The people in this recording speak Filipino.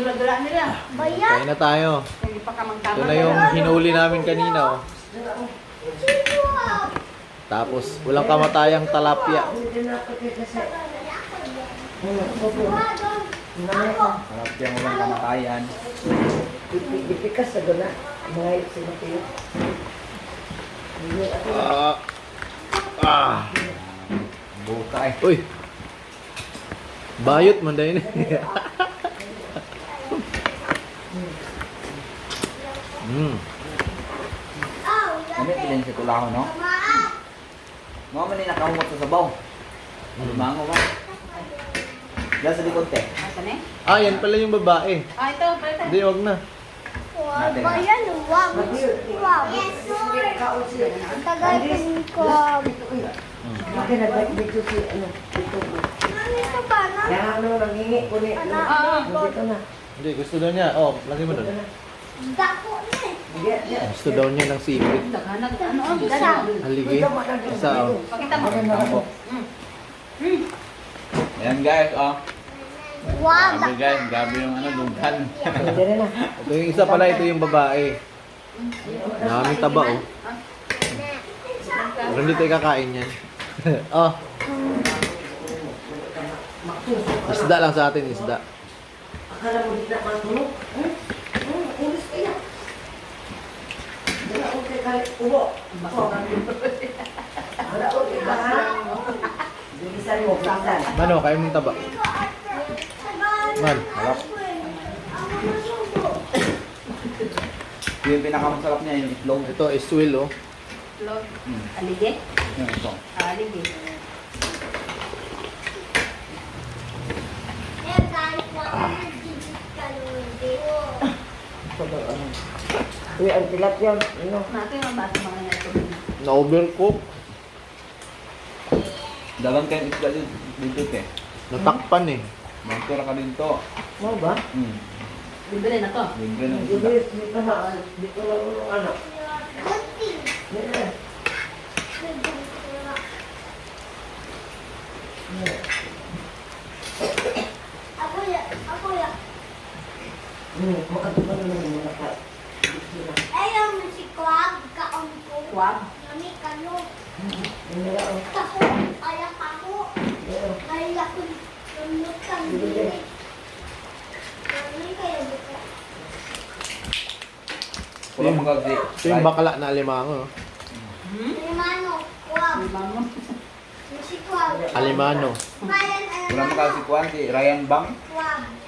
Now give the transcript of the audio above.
dula-dula nila. Kain na tayo. Hindi pa ka magtama. Ito na yung hinuli namin kanina. Oh. Tapos, walang kamatayang talapia. Talapia mo lang kamatayan. Ipikas sa doon na. Mga sila kayo. Buka eh. Uy! Bayot man dahil. Kami pilin sa tulaho, no? Mga man nakahumot sa sabaw. Lumango ba? Diyan sa likod, te. Asa na eh? Ah, yan pala yung babae. Ito, pala. Hindi, wag na. Natin na. Ayan, wow. Wow. Tagal ko. Bakit nagbalik dito si ano? Dito. Ano ito ba? Kaya ano, nangingi ko ni ano. Dito na. Hindi, gusto daw niya. Oh, lagay mo doon. Dako na eh. Gusto daw niya ng sipit. Naghanap, ano, Isa. Haligi. Isa, oh. Pakita mo. Ako. Ayan guys, oh. Wow. Grabe guys, grabe yung ano, dughan. Hindi rin na. Ito yung isa pala, ito yung babae. Daming taba, oh. Pero hindi tayo kakain yan. Oh. Isda lang sa atin, isda. Akala mo dito na matulog? Ulis kaya. Wala ko kay kalit ubo. Wala ko kay bahan. Bilisan mo, bilisan. Mano, kain mong taba. Man, Harap. Yung pinakamasarap niya, yung itlog. ito is swill, oh. Lord. Alige? Yung ito. Alige. Uy, ang tilapia, ano? Natin ang bata mga nito. Na-overcook. Dalang kayong isda dito, te. Natakpan, eh. Magtura ka dito. Mo ba? Bibili na to. Libre ng Dito isda. dito na, dito na yung ano. Dito. Makatupan na naman muna ka. Ayaw mo si Kwab, kaon ko. Kwab? Mami, kano. Ano na ang Tako, ayak ako. Kaya ako, lumot kang Sige. dili. Mami, kaya buka. Wala magagdi. Ito yung bakla na alimango, oh. Limano, Kwab. Limang mo. Si Kwab. Alimano. Kayan, Wala magagdi kuhan si Ryan Bang. Kwab.